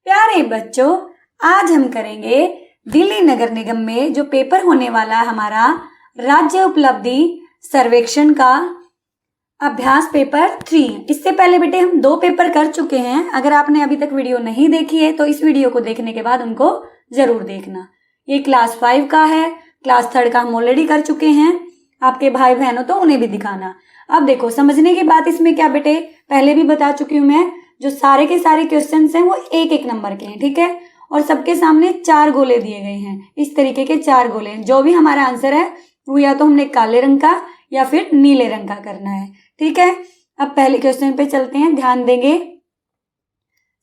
प्यारे बच्चों, आज हम करेंगे दिल्ली नगर निगम में जो पेपर होने वाला है हमारा राज्य उपलब्धि सर्वेक्षण का अभ्यास पेपर 3। इससे पहले बेटे हम 2 पेपर कर चुके हैं। अगर आपने अभी तक वीडियो नहीं देखी है तो इस वीडियो को देखने के बाद उनको जरूर देखना। ये क्लास 5 का है, क्लास 3 का हम ऑलरेडी कर चुके हैं। आपके भाई बहन हो तो उन्हें भी दिखाना। अब देखो, समझने की बात इसमें क्या बेटे, पहले भी बता चुकी हूँ मैं, जो सारे के सारे क्वेश्चंस हैं वो 1-1 नंबर के हैं, ठीक है। और सबके सामने 4 गोले दिए गए हैं, इस तरीके के 4 गोले हैं। जो भी हमारा आंसर है वो या तो हमने काले रंग का या फिर नीले रंग का करना है, ठीक है। अब पहले क्वेश्चन पे चलते हैं, ध्यान देंगे।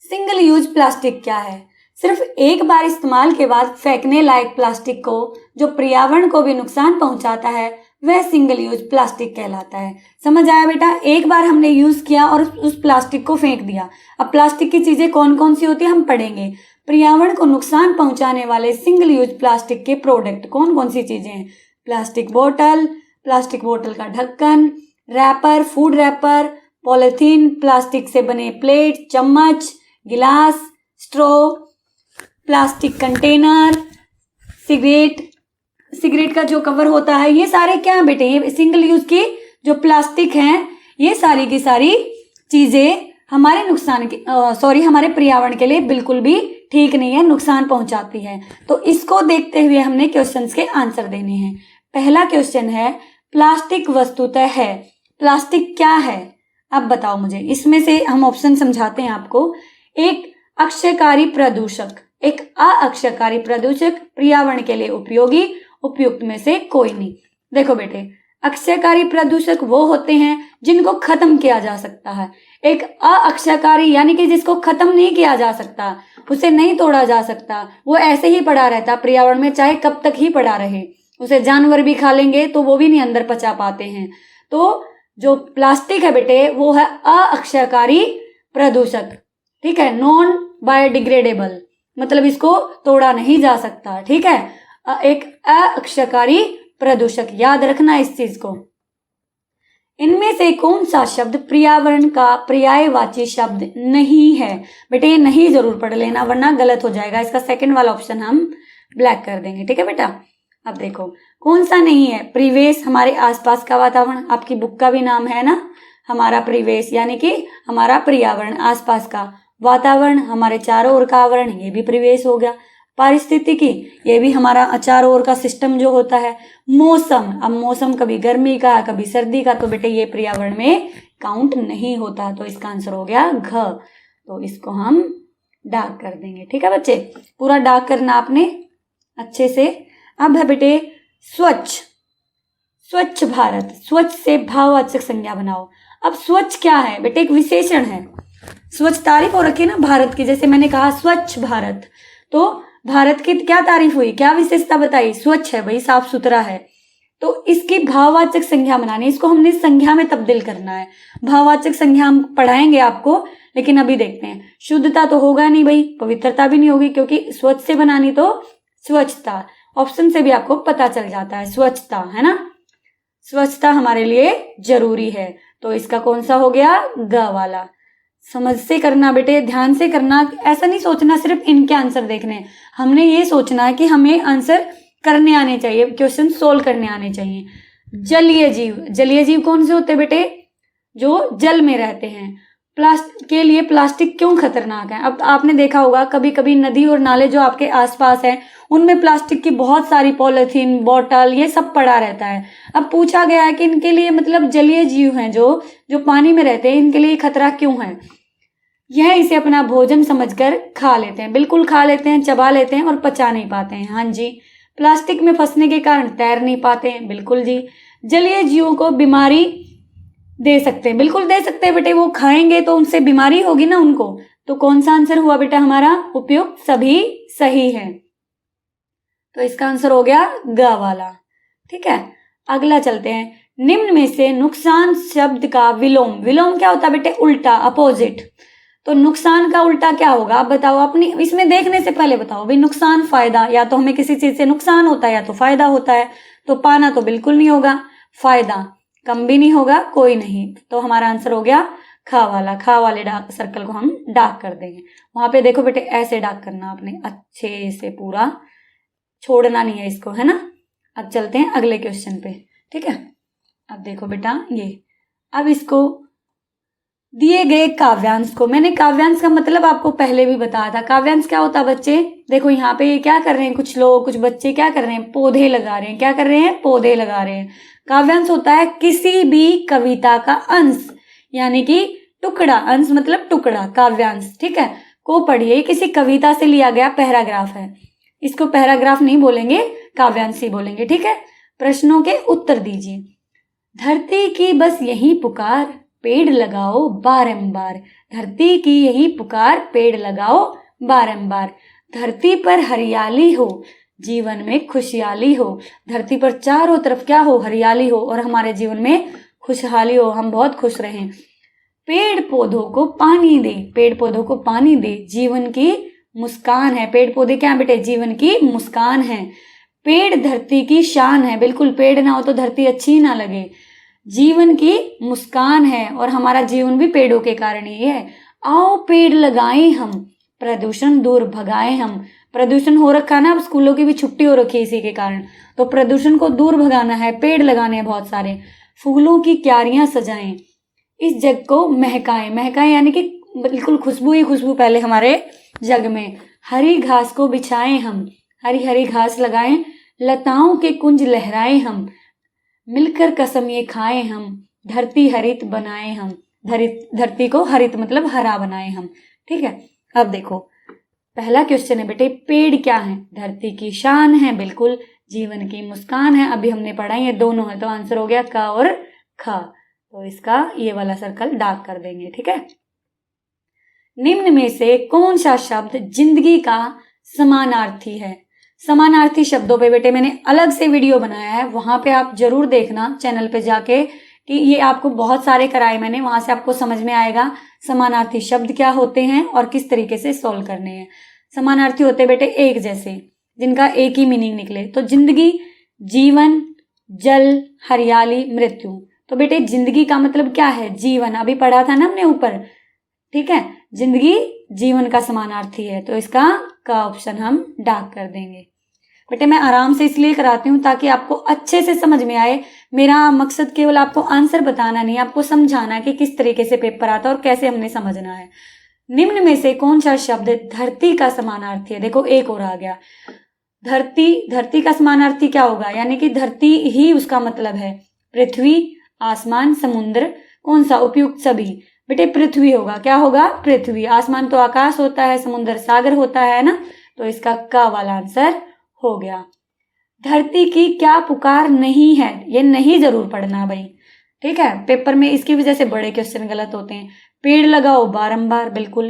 सिंगल यूज प्लास्टिक क्या है? सिर्फ एक बार इस्तेमाल के बाद फेंकने लायक प्लास्टिक को जो पर्यावरण को भी नुकसान पहुंचाता है वह सिंगल यूज प्लास्टिक कहलाता है। समझ आया बेटा? एक बार हमने यूज किया और उस प्लास्टिक को फेंक दिया। अब प्लास्टिक की चीजें कौन कौन सी होती है हम पढ़ेंगे। पर्यावरण को नुकसान पहुंचाने वाले सिंगल यूज प्लास्टिक के प्रोडक्ट कौन कौन सी चीजें हैं? प्लास्टिक बोतल का ढक्कन, wrapper, food wrapper, polythene, plastic से बने प्लेट, चम्मच, गिलास, स्ट्रॉ, प्लास्टिक कंटेनर, सिगरेट का जो कवर होता है, ये सारे क्या बेटे, ये सिंगल यूज की जो प्लास्टिक हैं, ये सारी की सारी चीजें हमारे पर्यावरण के लिए बिल्कुल भी ठीक नहीं है, नुकसान पहुंचाती है। तो इसको देखते हुए हमने क्वेश्चंस के आंसर देने हैं। पहला क्वेश्चन है, प्लास्टिक वस्तुतः है, प्लास्टिक क्या है? अब बताओ मुझे। इसमें से हम ऑप्शन समझाते हैं आपको। एक अक्षयकारी प्रदूषक, एक अक्षयकारी प्रदूषक, पर्यावरण के लिए उपयोगी, उपयुक्त में से कोई नहीं। देखो बेटे, अक्षयकारी प्रदूषक वो होते हैं जिनको खत्म किया जा सकता है। एक अक्षयकारी यानी कि जिसको खत्म नहीं किया जा सकता, उसे नहीं तोड़ा जा सकता, वो ऐसे ही पड़ा रहता पर्यावरण में, चाहे कब तक ही पड़ा रहे। उसे जानवर भी खा लेंगे तो वो भी नहीं अंदर पचा पाते हैं। तो जो प्लास्टिक है बेटे वो है अक्षयकारी प्रदूषक, ठीक है, नॉन बायोडिग्रेडेबल, मतलब इसको तोड़ा नहीं जा सकता, ठीक है। एक अक्षयकारी प्रदूषक, याद रखना इस चीज को। इनमें से कौन सा शब्द पर्यावरण का पर्यायवाची शब्द नहीं है? बेटे ये नहीं जरूर पढ़ लेना वरना गलत हो जाएगा। इसका सेकंड वाला ऑप्शन हम ब्लैक कर देंगे, ठीक है बेटा। अब देखो कौन सा नहीं है। परिवेश, हमारे आसपास का वातावरण, आपकी बुक का भी नाम है ना, हमारा परिवेश यानी कि हमारा पर्यावरण, आसपास का वातावरण, हमारे चारों ओर का आवरण, ये भी परिवेश हो गया। पारिस्थितिकी, ये भी हमारा चारों ओर का सिस्टम जो होता है। मौसम, अब मौसम कभी गर्मी का कभी सर्दी का, तो बेटे ये पर्यावरण में काउंट नहीं होता। तो इसका आंसर हो गया घ। तो इसको हम डार्क कर देंगे, ठीक है बच्चे, पूरा डार्क करना आपने अच्छे से। अब है बेटे स्वच्छ भारत, स्वच्छ से भाववाचक संज्ञा बनाओ। अब स्वच्छ क्या है बेटे? एक विशेषण है। स्वच्छ तारीफ हो रखी है ना भारत की, जैसे मैंने कहा स्वच्छ भारत, तो भारत की क्या तारीफ हुई, क्या विशेषता बताई? स्वच्छ है भाई, साफ सुथरा है। तो इसकी भाववाचक संज्ञा बनानी, इसको हमने संज्ञा में तब्दील करना है। भाववाचक संज्ञा हम पढ़ाएंगे आपको, लेकिन अभी देखते हैं। शुद्धता तो होगा नहीं भाई, पवित्रता भी नहीं होगी, क्योंकि स्वच्छ से बनानी तो स्वच्छता, ऑप्शन से भी आपको पता चल जाता है, स्वच्छता है ना, स्वच्छता हमारे लिए जरूरी है। तो इसका कौन सा हो गया? ग वाला। समझ से करना बेटे, ध्यान से करना, ऐसा नहीं सोचना सिर्फ इनके आंसर देखने। हमने ये सोचना है कि हमें आंसर करने आने चाहिए, क्वेश्चन सोल्व करने आने चाहिए। जलीय जीव कौन से होते हैं बेटे? जो जल में रहते हैं। प्लास्टिक के लिए प्लास्टिक क्यों खतरनाक है? अब आपने देखा होगा कभी कभी नदी और नाले जो आपके आसपास है उनमें प्लास्टिक की बहुत सारी पॉलिथीन, बोतल, ये सब पड़ा रहता है। अब पूछा गया है कि इनके लिए, मतलब जलीय जीव हैं जो पानी में रहते हैं, इनके लिए खतरा क्यों है? यह इसे अपना भोजन समझकर खा लेते हैं, बिल्कुल खा लेते हैं, चबा लेते हैं और पचा नहीं पाते हैं। हाँ जी। प्लास्टिक में फंसने के कारण तैर नहीं पाते हैं, बिल्कुल जी। जलीय जीवों को बीमारी दे सकते हैं, बिल्कुल दे सकते हैं बेटे, वो खाएंगे तो उनसे बीमारी होगी ना उनको। तो कौन सा आंसर हुआ बेटा हमारा? उपयुक्त सभी सही है। तो इसका आंसर हो गया ग वाला, ठीक है। अगला चलते हैं। निम्न में से नुकसान शब्द का विलोम क्या होता है बेटे? उल्टा, अपोजिट। तो नुकसान का उल्टा क्या होगा? आप बताओ, अपनी इसमें देखने से पहले बताओ भाई। नुकसान फायदा, या तो हमें किसी चीज से नुकसान होता है या तो फायदा होता है। तो पाना तो बिल्कुल नहीं होगा, फायदा कम भी नहीं होगा, कोई नहीं। तो हमारा आंसर हो गया खा वाले डार्क सर्कल को हम डार्क कर देंगे। वहां पे देखो बेटे ऐसे डार्क करना आपने, अच्छे से पूरा छोड़ना नहीं है इसको, है ना। अब चलते हैं अगले क्वेश्चन पे, ठीक है। अब देखो बेटा ये, अब इसको दिए गए काव्यांश को, मैंने काव्यांश का मतलब आपको पहले भी बताया था। काव्यांश क्या होता है बच्चे, देखो यहाँ पे ये क्या कर रहे हैं, कुछ लोग, कुछ बच्चे क्या कर रहे हैं, पौधे लगा रहे हैं। क्या कर रहे हैं, पौधे लगा रहे हैं। काव्यांश होता है किसी भी कविता का अंश, यानी कि टुकड़ा, अंश मतलब टुकड़ा, काव्यांश, ठीक है। को पढ़िए, किसी कविता से लिया गया पैराग्राफ है, इसको पैराग्राफ नहीं बोलेंगे, काव्यांश ही बोलेंगे, ठीक है। प्रश्नों के उत्तर दीजिए। धरती की बस यही पुकार, पेड़ लगाओ बारंबार। धरती की यही पुकार, पेड़ लगाओ बारंबार। धरती पर हरियाली हो, जीवन में खुशहाली हो। धरती पर चारों तरफ क्या हो, हरियाली हो, और हमारे जीवन में खुशहाली हो, हम बहुत खुश रहें। पेड़ पौधों को पानी दे, पेड़ पौधों को पानी दे, जीवन की मुस्कान है। पेड़ पौधे क्या बेटे, जीवन की मुस्कान है। पेड़ धरती की शान है, बिल्कुल, पेड़ ना हो तो धरती अच्छी ना लगे। जीवन की मुस्कान है, और हमारा जीवन भी पेड़ों के कारण ही है। आओ पेड़ लगाएं हम, प्रदूषण दूर भगाएं हम। प्रदूषण हो रखा है ना, अब स्कूलों की भी छुट्टी हो रखी है इसी के कारण, तो प्रदूषण को दूर भगाना है, पेड़ लगाने हैं बहुत सारे। फूलों की क्यारियां सजाएं, इस जग को महकाएं, महकाएं यानी कि बिल्कुल खुशबू ही खुशबू पहले हमारे जग में। हरी घास को बिछाएं हम, हरी हरी घास लगाएं, लताओं के कुंज लहराएं हम। मिलकर कसम ये खाएं हम, धरती हरित बनाएं हम। धरती को हरित मतलब हरा बनाएं हम, ठीक है। अब देखो पहला क्वेश्चन है बेटे, पेड़ क्या है, धरती की शान है, बिल्कुल, जीवन की मुस्कान है, अभी हमने पढ़ा ये दोनों है, तो आंसर हो गया का और खा। तो इसका ये वाला सर्कल डार्क कर देंगे, ठीक है। निम्न में से कौन सा शब्द जिंदगी का समानार्थी है। समानार्थी शब्दों पे बेटे मैंने अलग से वीडियो बनाया है, वहां पे आप जरूर देखना चैनल पे जाके, कि ये आपको बहुत सारे कराए मैंने, वहां से आपको समझ में आएगा समानार्थी शब्द क्या होते हैं और किस तरीके से सॉल्व करने हैं। समानार्थी होते बेटे एक जैसे, जिनका एक ही मीनिंग निकले। तो जिंदगी, जीवन, जल, हरियाली, मृत्यु। तो बेटे जिंदगी का मतलब क्या है, जीवन, अभी पढ़ा था ना हमने ऊपर, ठीक है। जिंदगी जीवन का समानार्थी है, तो इसका का ऑप्शन हम डार्क कर देंगे। बेटे मैं आराम से इसलिए कराती हूँ ताकि आपको अच्छे से समझ में आए। मेरा मकसद केवल आपको आंसर बताना नहीं, आपको समझाना कि किस तरीके से पेपर आता है और कैसे हमने समझना है। निम्न में से कौन सा शब्द धरती का समानार्थी है। देखो एक और आ गया, धरती का समानार्थी क्या होगा, यानी कि धरती ही उसका मतलब है। पृथ्वी, आसमान, समुद्र, कौन सा उपयुक्त सभी। बेटे पृथ्वी होगा, क्या होगा, पृथ्वी। आसमान तो आकाश होता है, समुद्र सागर होता है ना, तो इसका का वाला आंसर हो गया। धरती की क्या पुकार नहीं है, ये नहीं जरूर पढ़ना भाई, ठीक है। पेपर में इसकी वजह से बड़े क्वेश्चन गलत होते हैं। पेड़ लगाओ बारंबार, बिल्कुल।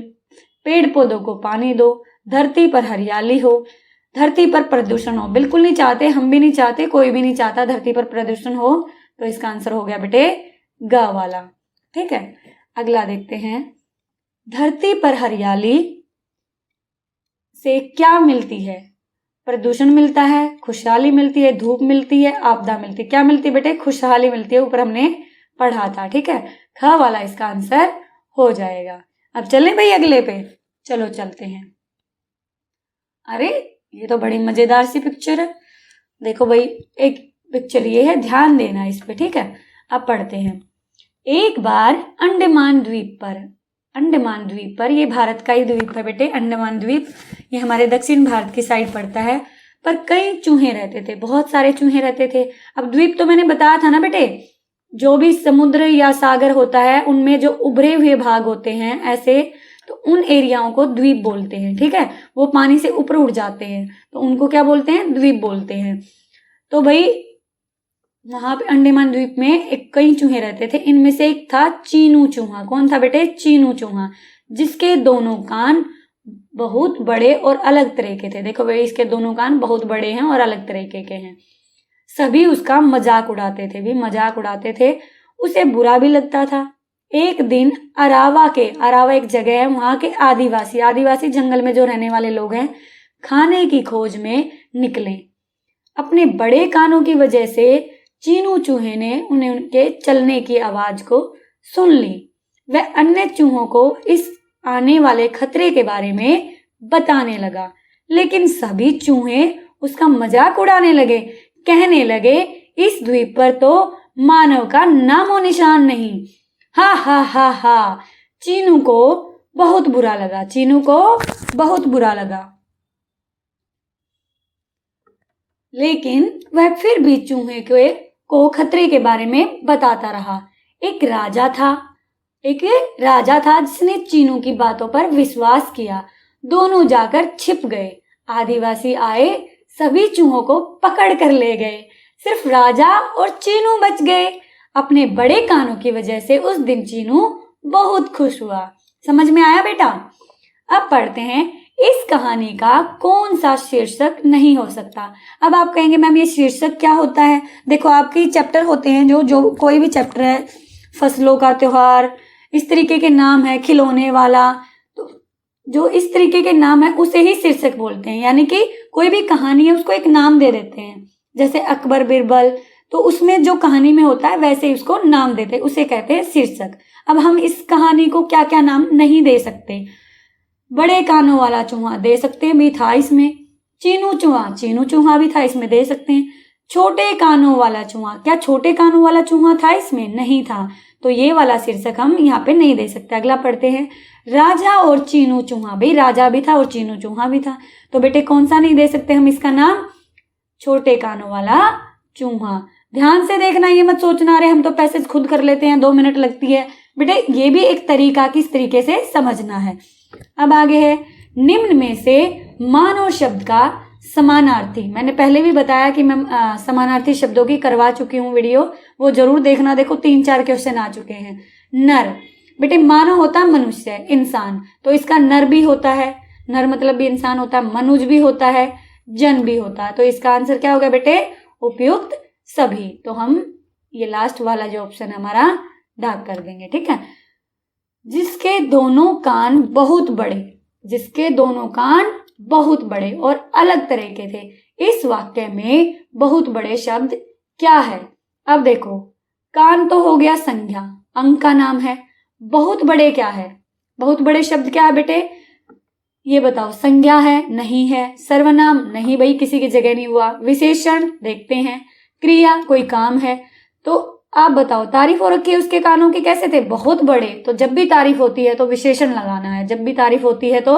पेड़ पौधों को पानी दो, धरती पर हरियाली हो, धरती पर प्रदूषण हो, बिल्कुल नहीं चाहते, हम भी नहीं चाहते, कोई भी नहीं चाहता धरती पर प्रदूषण हो, तो इसका आंसर हो गया बेटे ग वाला, ठीक है। अगला देखते हैं, धरती पर हरियाली से क्या मिलती है। प्रदूषण मिलता है, खुशहाली मिलती है, धूप मिलती है, आपदा मिलती है। क्या मिलती है बेटे, खुशहाली मिलती है, ऊपर हमने पढ़ा था, ठीक है। ख वाला इसका आंसर हो जाएगा। अब चलें भाई अगले पे, चलो चलते हैं। अरे ये तो बड़ी मजेदार सी पिक्चर है, देखो भाई एक पिक्चर ये है, ध्यान देना इस पे, ठीक है। अब पढ़ते हैं। एक बार अंडमान द्वीप पर, ये भारत का ही द्वीप है बेटे, अंडमान द्वीप, ये हमारे दक्षिण भारत की साइड पड़ता है, पर कई चूहे रहते थे, बहुत सारे चूहे रहते थे। अब द्वीप तो मैंने बताया था ना बेटे, जो भी समुद्र या सागर होता है उनमें जो उभरे हुए भाग होते हैं ऐसे, तो उन एरियाओं को द्वीप बोलते हैं, ठीक है। वो पानी से ऊपर उड़ जाते हैं तो उनको क्या बोलते हैं, द्वीप बोलते हैं। तो भाई वहां पे अंडमान द्वीप में एक कई चूहे रहते थे, इनमें से एक था चीनू चूहा। कौन था बेटे, चीनू चूहा, जिसके दोनों कान बहुत बड़े और अलग तरह के थे। देखो भाई इसके दोनों कान बहुत बड़े हैं और अलग तरीके के हैं। सभी उसका मजाक उड़ाते थे, भी मजाक उड़ाते थे, उसे बुरा भी लगता था। एक दिन अरावा एक जगह है, वहां के आदिवासी जंगल में जो रहने वाले लोग हैं, खाने की खोज में निकले। अपने बड़े कानों की वजह से चीनू चूहे ने उनके चलने की आवाज को सुन ली। वह अन्य चूहों को इस आने वाले खतरे के बारे में बताने लगा, लेकिन सभी चूहे उसका मजाक उड़ाने लगे, कहने लगे इस द्वीप पर तो मानव का नामो निशान नहीं। हा हा हा हा। चीनू को बहुत बुरा लगा, चीनू को बहुत बुरा लगा, लेकिन वह फिर भी चूहे को खतरे के बारे में बताता रहा। एक राजा था जिसने चीनू की बातों पर विश्वास किया। दोनों जाकर छिप गए। आदिवासी आए, सभी चूहों को पकड़ कर ले गए। सिर्फ राजा और चीनू बच गए। अपने बड़े कानों की वजह से उस दिन चीनू बहुत खुश हुआ। समझ में आया बेटा? अब पढ़ते हैं इस कहानी का कौन सा शीर्षक नहीं हो सकता। अब आप कहेंगे मैम ये शीर्षक क्या होता है? देखो आपके चैप्टर होते हैं, जो कोई भी चैप्टर है, फसलों का त्योहार, इस तरीके के नाम है, खिलौने वाला, तो जो इस तरीके के नाम है उसे ही शीर्षक बोलते हैं। यानी कि कोई भी कहानी है उसको एक नाम दे देते हैं। जैसे अकबर बिरबल, तो उसमें जो कहानी में होता है वैसे ही उसको नाम देते हैं, उसे कहते हैं शीर्षक। अब हम इस कहानी को क्या क्या नाम नहीं दे सकते? बड़े कानों वाला चूहा दे सकते हैं, भी था इसमें। चीनू चूहा भी था, इसमें दे सकते हैं। छोटे कानों वाला चूहा, क्या छोटे कानों वाला चूहा था इसमें? नहीं था, तो ये वाला शीर्षक हम यहाँ पे नहीं दे सकते। अगला पढ़ते हैं, राजा और चीनू चूहा, भाई राजा भी था और चीनू चूहा भी था, तो बेटे कौन सा नहीं दे सकते हम इसका नाम? छोटे कानों वाला चूहा। ध्यान से देखना, ये मत सोचना अरे हम तो पैसेज खुद कर लेते हैं, 2 मिनट लगती है। बेटे ये भी एक तरीका, किस तरीके से समझना है। अब आगे है, निम्न में से मानव शब्द का समानार्थी। मैंने पहले भी बताया कि मैं समानार्थी शब्दों की करवा चुकी हूँ वीडियो, वो जरूर देखना। देखो 3-4 क्वेश्चन आ चुके हैं। नर, बेटे मानव होता है मनुष्य, इंसान, तो इसका नर भी होता है, नर मतलब भी इंसान होता है, मनुज भी होता है, जन भी होता है, तो इसका आंसर क्या होगा बेटे? उपयुक्त सभी। तो हम ये लास्ट वाला जो ऑप्शन हमारा डाक कर देंगे, ठीक है। जिसके दोनों कान बहुत बड़े और अलग तरह के थे, इस वाक्य में बहुत बड़े शब्द क्या है? अब देखो, कान तो हो गया संज्ञा, अंक का नाम है। बहुत बड़े क्या है? बहुत बड़े शब्द क्या है बेटे? ये बताओ, संज्ञा है? नहीं है। सर्वनाम? नहीं भाई, किसी की जगह नहीं हुआ। विशेषण? देखते हैं। क्रिया? कोई काम है। तो आप बताओ, तारीफ हो रखी है उसके कानों की, कैसे थे? बहुत बड़े। तो जब भी तारीफ होती है तो विशेषण लगाना है, जब भी तारीफ होती है तो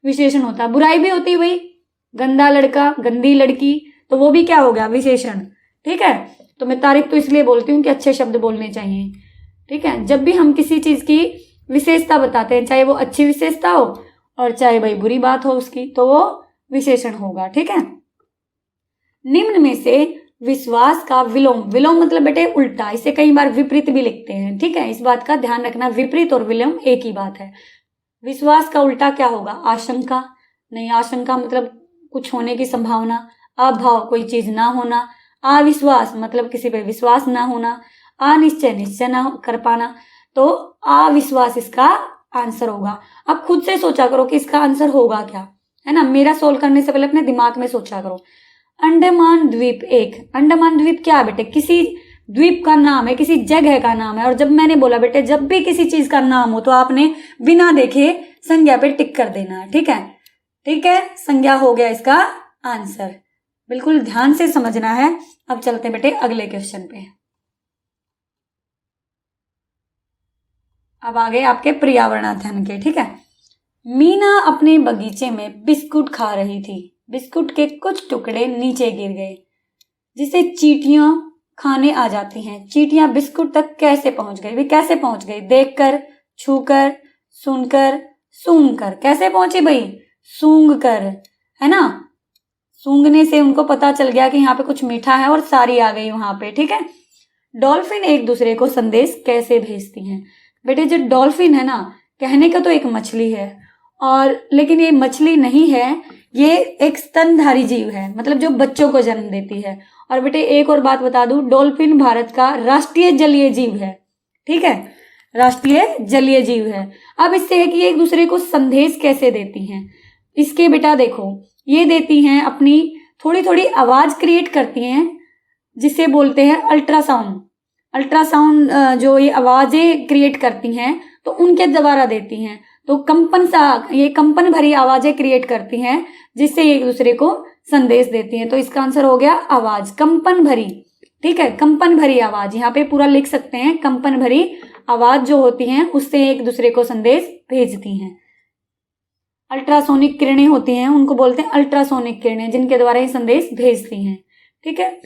विशेषण होता है। बुराई भी होती है भाई, गंदा लड़का, गंदी लड़की, तो वो भी क्या हो गया? विशेषण, ठीक है। तो मैं तारीफ तो इसलिए बोलती हूँ कि अच्छे शब्द बोलने चाहिए, ठीक है। जब भी हम किसी चीज की विशेषता बताते हैं, चाहे वो अच्छी विशेषता हो और चाहे भाई बुरी बात हो उसकी, तो वो विशेषण होगा, ठीक है। निम्न में से विश्वास का विलोम मतलब बेटे उल्टा, इसे कई बार विपरीत भी लिखते हैं, ठीक है। इस बात का ध्यान रखना, विपरीत और विलोम एक ही बात है। विश्वास का उल्टा क्या होगा? आशंका? नहीं, आशंका मतलब कुछ होने की संभावना। अभाव, कोई चीज ना होना। अविश्वास मतलब किसी पे विश्वास ना होना। अनिश्चय, निश्चय ना कर पाना। तो अविश्वास इसका आंसर होगा। अब खुद से सोचा करो कि इसका आंसर होगा क्या, है ना। मेरा सोल्व करने से पहले अपने दिमाग में सोचा करो। अंडमान द्वीप अंडमान द्वीप क्या है बेटे? किसी द्वीप का नाम है, किसी जगह का नाम है। और जब मैंने बोला बेटे जब भी किसी चीज का नाम हो तो आपने बिना देखे संज्ञा पे टिक कर देना है, ठीक है। ठीक है, संज्ञा हो गया इसका आंसर। बिल्कुल ध्यान से समझना है। अब चलते बेटे अगले क्वेश्चन पे। अब आगे आपके पर्यावरण अध्ययन के, ठीक है। मीना अपने बगीचे में बिस्कुट खा रही थी। बिस्कुट के कुछ टुकड़े नीचे गिर गए, जिसे चींटियां खाने आ जाती हैं। चींटियां बिस्कुट तक कैसे पहुंच गई? वे कैसे पहुंच गई? देखकर, छूकर, सुनकर, सूंघकर। कैसे पहुंची भाई? सूंघकर, है ना। सूंघने से उनको पता चल गया कि यहाँ पे कुछ मीठा है और सारी आ गई वहां पे, ठीक है। डॉल्फिन एक दूसरे को संदेश कैसे भेजती हैं? बेटे जो डॉल्फिन है ना, कहने का तो एक मछली है, और लेकिन ये मछली नहीं है, ये एक स्तनधारी जीव है, मतलब जो बच्चों को जन्म देती है। और बेटे एक और बात बता दूं, डॉल्फिन भारत का राष्ट्रीय जलीय जीव है, ठीक है, राष्ट्रीय जलीय जीव है। अब इससे है कि ये एक दूसरे को संदेश कैसे देती हैं। इसके बेटा देखो, ये देती हैं अपनी थोड़ी थोड़ी आवाज क्रिएट करती हैं, जिसे बोलते हैं अल्ट्रासाउंड। अल्ट्रासाउंड जो ये आवाजें क्रिएट करती हैं तो उनके द्वारा देती हैं। तो ये कंपन भरी आवाजें क्रिएट करती हैं जिससे एक दूसरे को संदेश देती हैं। तो इसका आंसर हो गया आवाज, कंपन भरी। ठीक है, कंपन भरी आवाज, यहाँ पे पूरा लिख सकते हैं, कंपन भरी आवाज जो होती हैं उससे एक दूसरे को संदेश भेजती हैं। अल्ट्रासोनिक किरणें होती हैं, उनको बोलते हैं अल्ट्रासोनिक किरणें, जिनके द्वारा ये संदेश भेजती हैं। ठीक है,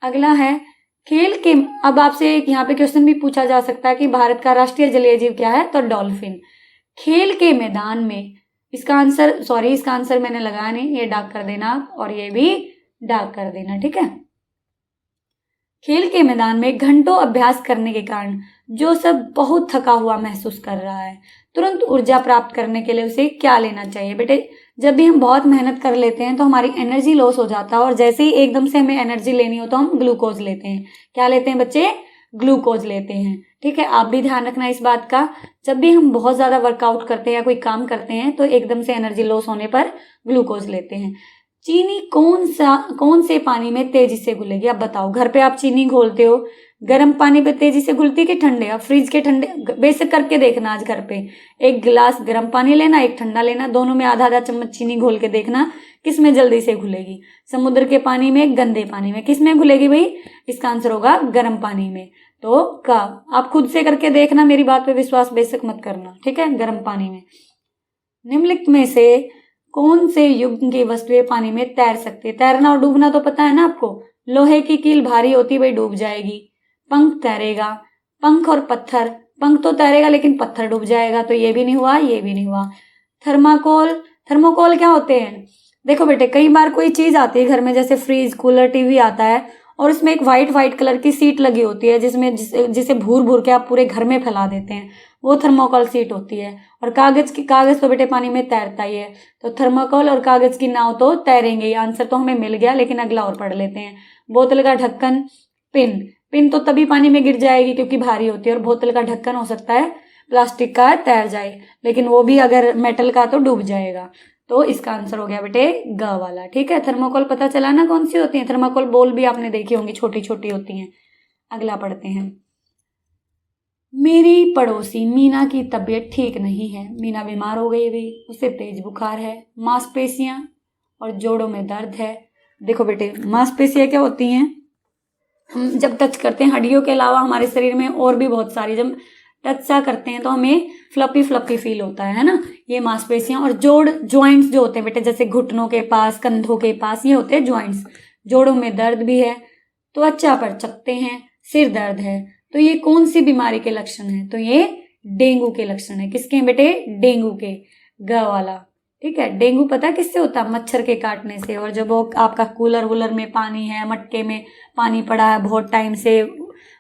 अगला है खेल के, अब आपसे यहाँ पे क्वेश्चन भी पूछा जा सकता है कि भारत का राष्ट्रीय जलीय जीव क्या है, तो डॉल्फिन। खेल के मैदान में, इसका आंसर मैंने लगाया नहीं, ये डार्क कर देना और ये भी डार्क कर देना। ठीक है, खेल के मैदान में घंटों अभ्यास करने के कारण जो सब बहुत थका हुआ महसूस कर रहा है, तुरंत ऊर्जा प्राप्त करने के लिए उसे क्या लेना चाहिए? बेटे, जब भी हम बहुत मेहनत कर लेते हैं तो हमारी एनर्जी लॉस हो जाता है और जैसे ही एकदम से हमें एनर्जी लेनी हो तो हम ग्लूकोज लेते हैं। क्या लेते हैं बच्चे? ग्लूकोज लेते हैं। ठीक है, आप भी ध्यान रखना इस बात का। जब भी हम बहुत ज्यादा वर्कआउट करते हैं या कोई काम करते हैं तो एकदम से एनर्जी लॉस होने पर ग्लूकोज लेते हैं। चीनी कौन से पानी में तेजी से घुलेगी? अब बताओ, घर पे आप चीनी घोलते हो, गर्म पानी पे तेजी से घुलती कि ठंडे? या फ्रिज के ठंडे, बेसिक करके देखना आज घर पे, एक गिलास गर्म पानी लेना, एक ठंडा लेना, दोनों में आधा आधा चम्मच चीनी घोल के देखना किस में जल्दी से घुलेगी। समुद्र के पानी में, गंदे पानी में, किस में घुलेगी भाई? इसका आंसर होगा गर्म पानी में। तो आप खुद से करके देखना, मेरी बात पे विश्वास बेशक मत करना। ठीक है, गर्म पानी में। निम्नलिखित में से कौन से युग की वस्तुएं पानी में तैर सकती है? तैरना और डूबना तो पता है ना आपको। लोहे की कील भारी होती, भाई डूब जाएगी। पंख तैरेगा, पंख और पत्थर, पंख तो तैरेगा लेकिन पत्थर डूब जाएगा, तो ये भी नहीं हुआ, ये भी नहीं हुआ। थर्मोकोल क्या होते हैं? देखो बेटे, कई बार कोई चीज आती है घर में, जैसे फ्रिज, कूलर, टीवी आता है और उसमें एक व्हाइट कलर की सीट लगी होती है जिसे भूर भूर के आप पूरे घर में फैला देते हैं, वो थर्मोकोल सीट होती है। और कागज तो बेटे पानी में तैरता ही है, तो थर्मोकोल और कागज की नाव तो तैरेंगे। ये आंसर तो हमें मिल गया, लेकिन अगला और पढ़ लेते हैं। बोतल का ढक्कन, पिन तो तभी पानी में गिर जाएगी क्योंकि भारी होती है, और बोतल का ढक्कन हो सकता है प्लास्टिक का तैर जाए, लेकिन वो भी अगर मेटल का तो डूब जाएगा। तो इसका आंसर हो गया बेटे ग वाला। ठीक है, थर्मोकोल पता चला ना कौन सी होती है? थर्मोकोल बॉल भी आपने देखी होंगी, छोटी छोटी होती हैं। अगला पढ़ते हैं। मेरी पड़ोसी मीना की तबीयत ठीक नहीं है। मीना बीमार हो गई भी, उसे तेज बुखार है, मांसपेशियां और जोड़ों में दर्द है। देखो बेटे, मांसपेशियां क्या होती हैं? हम जब टच करते हैं, हड्डियों के अलावा हमारे शरीर में और भी बहुत सारी, जब टच सा करते हैं तो हमें फ्लफी फील होता है ना, ये मांसपेशियां। और ज्वाइंट्स जो होते हैं बेटे, जैसे घुटनों के पास, कंधों के पास, ये होते हैं ज्वाइंट्स। जोड़ों में दर्द भी है, त्वचा पर चकते हैं, सिर दर्द है। तो ये कौन सी बीमारी के लक्षण है? तो ये डेंगू के लक्षण है। किसके हैं बेटे? डेंगू के, ग वाला। ठीक है, डेंगू पता है किससे होता है? मच्छर के काटने से। और जब वो आपका कूलर वूलर में पानी है, मटके में पानी पड़ा है बहुत टाइम से,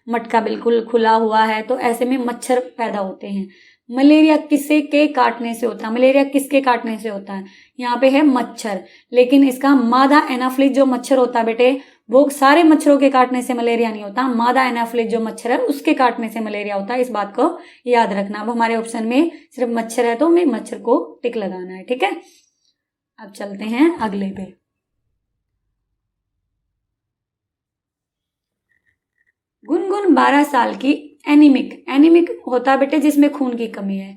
मटका बिल्कुल खुला हुआ है, तो ऐसे में मच्छर पैदा होते हैं। मलेरिया किसके काटने से होता है? मलेरिया किसके काटने से होता है? यहाँ पे है मच्छर, लेकिन इसका मादा एनाफ्लिस जो मच्छर होता है बेटे, वो सारे मच्छरों के काटने से मलेरिया नहीं होता। मादा एनाफ्लिस जो मच्छर है उसके काटने से मलेरिया होता है। इस बात को याद रखना। अब हमारे ऑप्शन में सिर्फ मच्छर है तो हमें मच्छर को टिक लगाना है। ठीक है, अब चलते हैं अगले पे। गुनगुन 12 साल की एनीमिक होता है बेटे जिसमें खून की कमी है।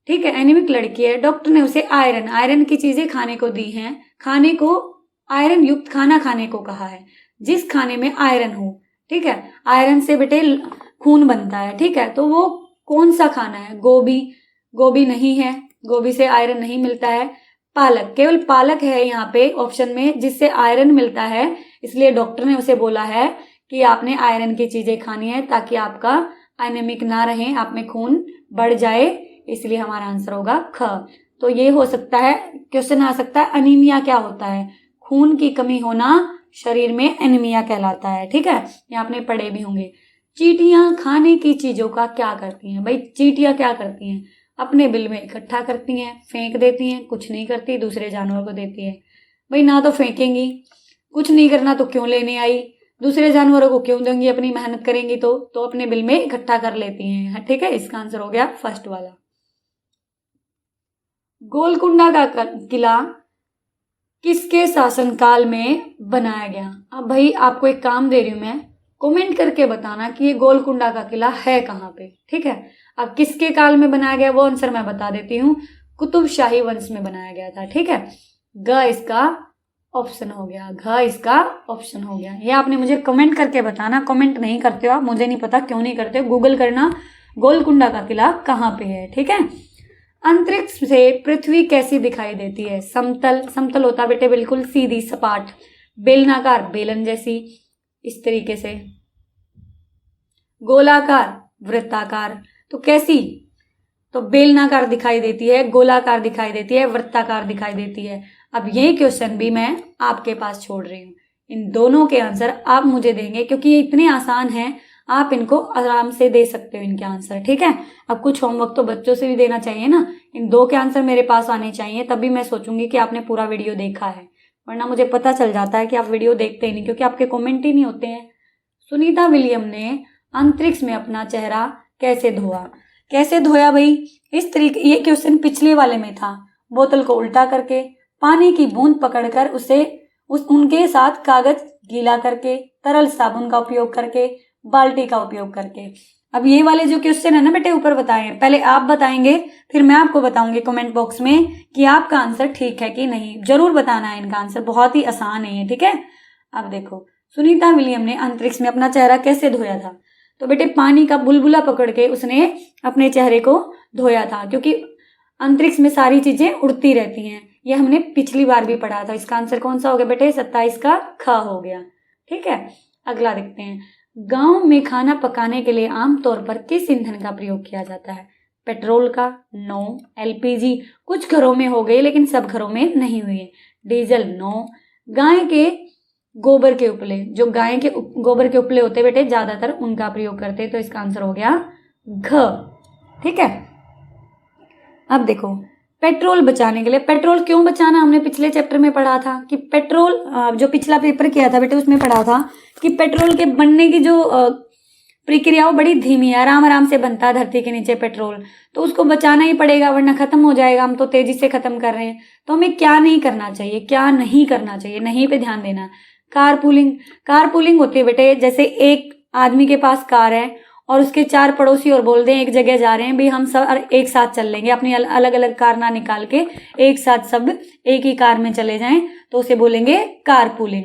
ठीक है, एनीमिक लड़की है। डॉक्टर ने उसे आयरन की चीजें खाने को दी हैं। खाने को आयरन युक्त खाना खाने को कहा है, जिस खाने में आयरन हो। ठीक है, आयरन से बेटे खून बनता है। ठीक है, तो वो कौन सा खाना है? गोभी नहीं है, गोभी से आयरन नहीं मिलता है। पालक, केवल पालक है यहाँ पे ऑप्शन में जिससे आयरन मिलता है, इसलिए डॉक्टर ने उसे बोला है कि आपने आयरन की चीजें खानी है ताकि आपका एनीमिक ना रहे, आप में खून बढ़ जाए, इसलिए हमारा आंसर होगा ख। तो ये हो सकता है, क्वेश्चन आ सकता है अनीमिया क्या होता है? खून की कमी होना शरीर में एनीमिया कहलाता है। ठीक है, ये आपने पढ़े भी होंगे। चींटियां खाने की चीजों का क्या करती हैं? भाई चींटियां क्या करती हैं? अपने बिल में इकट्ठा करती हैं, फेंक देती हैं, कुछ नहीं करती, दूसरे जानवर को देती है। भाई ना तो फेंकेंगी, कुछ नहीं करना तो क्यों लेने आई, दूसरे जानवरों को क्यों देंगी, अपनी मेहनत करेंगी तो अपने बिल में इकट्ठा कर लेती हैं। ठीक है, इसका आंसर हो गया फर्स्ट वाला। गोलकुंडा का किला किसके शासनकाल में बनाया गया? अब भाई आपको एक काम दे रही हूं मैं, कमेंट करके बताना कि ये गोलकुंडा का किला है कहाँ पे, ठीक है। अब किसके काल में बनाया गया वो आंसर मैं बता देती हूँ, कुतुब शाही वंश में बनाया गया था, ठीक है। ग इसका ऑप्शन हो गया, घ इसका ऑप्शन हो गया। ये आपने मुझे कमेंट करके बताना, कमेंट नहीं करते हो आप, मुझे नहीं पता क्यों नहीं करते हो, गूगल करना गोलकुंडा का किला कहाँ पे है, ठीक है। अंतरिक्ष से पृथ्वी कैसी दिखाई देती है? समतल, समतल होता बेटे बिल्कुल सीधी सपाट, बेलनाकार बेलन जैसी इस तरीके से, गोलाकार वृत्ताकार, तो कैसी, तो बेलनाकार दिखाई देती है, गोलाकार दिखाई देती है, वृत्ताकार दिखाई देती है। अब ये क्वेश्चन भी मैं आपके पास छोड़ रही हूँ, इन दोनों के आंसर आप मुझे देंगे क्योंकि ये इतने आसान हैं, आप इनको आराम से दे सकते हो इनके आंसर, ठीक है। अब कुछ होमवर्क तो बच्चों से भी देना चाहिए ना, इन दो के आंसर मेरे पास आने चाहिए, तभी मैं सोचूंगी कि आपने पूरा वीडियो देखा है, वरना मुझे पता चल जाता है कि आप वीडियो देखते ही नहीं क्योंकि आपके कमेंट ही नहीं होते हैं। सुनीता विलियम ने अंतरिक्ष में अपना चेहरा कैसे धोया? कैसे धोया भाई? इस तरीके, ये क्वेश्चन पिछले वाले में था, बोतल को उल्टा करके, पानी की बूंद पकड़कर उसे उनके साथ कागज गीला करके, तरल साबुन का उपयोग करके, बाल्टी का उपयोग करके। अब ये वाले जो क्वेश्चन है ना बेटे ऊपर बताए, पहले आप बताएंगे फिर मैं आपको बताऊंगी कमेंट बॉक्स में कि आपका आंसर ठीक है कि नहीं, जरूर बताना है इनका आंसर, बहुत ही आसान है ये, ठीक है। अब देखो, सुनीता विलियम ने अंतरिक्ष में अपना चेहरा कैसे धोया था? तो बेटे पानी का बुलबुला पकड़ के उसने अपने चेहरे को धोया था, क्योंकि अंतरिक्ष में सारी चीजें उड़ती रहती हैं, ये हमने पिछली बार भी पढ़ा था। इसका आंसर कौन सा हो गया बेटे? 27 का ख हो गया, ठीक है। अगला देखते हैं, गांव में खाना पकाने के लिए आमतौर पर किस ईंधन का प्रयोग किया जाता है? पेट्रोल का? नो। एलपीजी? कुछ घरों में हो गई लेकिन सब घरों में नहीं हुई है। डीजल? नो। गाय के गोबर के उपले, जो गाय के गोबर के उपले होते बेटे ज्यादातर उनका प्रयोग करते हैं, तो इसका आंसर हो गया घ, ठीक है। अब देखो, पेट्रोल बचाने के लिए, पेट्रोल क्यों बचाना हमने पिछले चैप्टर में पढ़ा था कि पेट्रोल, जो पिछला पेपर किया था बेटे उसमें पढ़ा था कि पेट्रोल के बनने की जो प्रक्रिया वो बड़ी धीमी है, आराम आराम से बनता है धरती के नीचे पेट्रोल, तो उसको बचाना ही पड़ेगा वरना खत्म हो जाएगा। हम तो तेजी से खत्म कर रहे हैं, तो हमें क्या नहीं करना चाहिए, क्या नहीं करना चाहिए, नहीं पे ध्यान देना। कारपूलिंग, कारपूलिंग होती है बेटे, जैसे एक आदमी के पास कार है और उसके 4 पड़ोसी और बोल दें एक जगह जा रहे हैं भाई, हम सब एक साथ चल लेंगे, अपनी अलग अलग कार ना निकाल के एक साथ सब एक ही कार में चले जाएं, तो उसे बोलेंगे कारपूलिंग,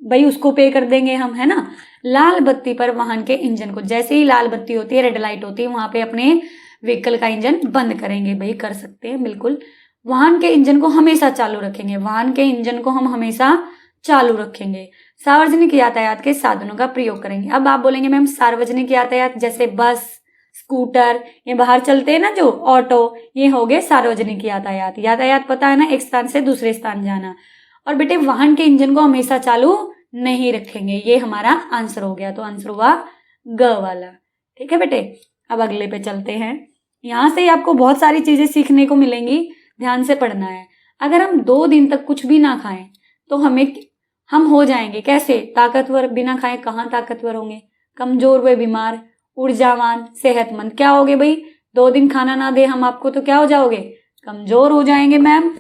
भाई उसको पे कर देंगे हम, है ना। लाल बत्ती पर वाहन के इंजन को, जैसे ही लाल बत्ती होती है, रेड लाइट होती है, वहां पे अपने व्हीकल का इंजन बंद करेंगे, भाई कर सकते हैं बिल्कुल। वाहन के इंजन को हमेशा चालू रखेंगे, वाहन के इंजन को हम हमेशा चालू रखेंगे। सार्वजनिक यातायात के साधनों का प्रयोग करेंगे। अब आप बोलेंगे मैम सार्वजनिक यातायात जैसे बस, स्कूटर, ये बाहर चलते हैं ना जो ऑटो, ये हो गए सार्वजनिक यातायात। यातायात पता है ना, एक स्थान से दूसरे स्थान जाना। और बेटे वाहन के इंजन को हमेशा चालू नहीं रखेंगे, ये हमारा आंसर हो गया, तो आंसर हुआ ग वाला, ठीक है बेटे। अब अगले पे चलते हैं, यहां से आपको बहुत सारी चीजें सीखने को मिलेंगी, ध्यान से पढ़ना है। अगर हम 2 दिन तक कुछ भी ना खाएं तो हम हो जाएंगे कैसे? ताकतवर। बिना खाए कहाँ ताकतवर होंगे? कमजोर व बीमार, ऊर्जावान, सेहतमंद। क्या होगे भाई? 2 दिन खाना ना दे हम आपको तो क्या हो जाओगे? कमजोर हो जाएंगे मैम,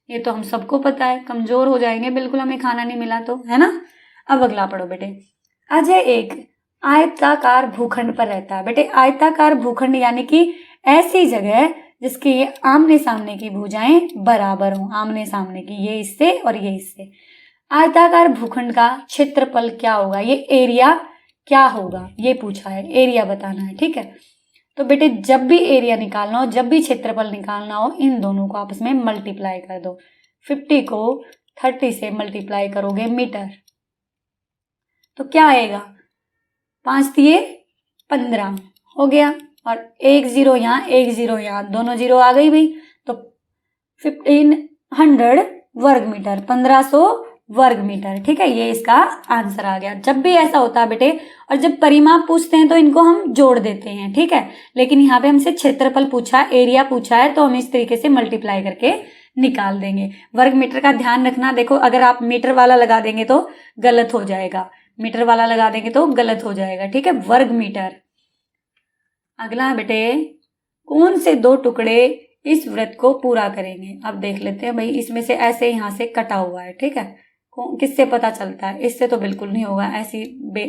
ये तो हम सबको पता है, कमजोर हो जाएंगे बिल्कुल, हमें खाना नहीं मिला तो, है ना। अब अगला पढ़ो बेटे। अजय एक आयताकार भूखंड पर रहता है। बेटे आयताकार भूखंड यानी कि ऐसी जगह जिसके ये आमने सामने की भुजाएं बराबर हों, आमने सामने की, ये इससे और ये इससे। आयताकार भूखंड का क्षेत्रफल क्या होगा? ये एरिया क्या होगा ये पूछा है, एरिया बताना है, ठीक है। तो बेटे जब भी एरिया निकालना हो, जब भी क्षेत्रफल निकालना हो, इन दोनों को आपस में मल्टीप्लाई कर दो। 50 को 30 से मल्टीप्लाई करोगे मीटर, तो क्या आएगा? 5 दिए 15 हो गया, और 1 0 यहाँ, 1 0 यहाँ, दोनों 0 आ गई भाई, तो 1500 वर्ग मीटर, 1500 वर्ग मीटर, ठीक है, ये इसका आंसर आ गया। जब भी ऐसा होता है बेटे, और जब परिमाप पूछते हैं तो इनको हम जोड़ देते हैं, ठीक है, लेकिन यहाँ पे हमसे क्षेत्रफल पूछा, एरिया पूछा है, तो हम इस तरीके से मल्टीप्लाई करके निकाल देंगे। वर्ग मीटर का ध्यान रखना, देखो अगर आप मीटर वाला लगा देंगे तो गलत हो जाएगा, मीटर वाला लगा देंगे तो गलत हो जाएगा, ठीक है, वर्ग मीटर। अगला बेटे, कौन से 2 टुकड़े इस वृत्त को पूरा करेंगे? अब देख लेते हैं भाई, इसमें से ऐसे यहाँ से कटा हुआ है, ठीक है, किससे पता चलता है? इससे तो बिल्कुल नहीं होगा, ऐसी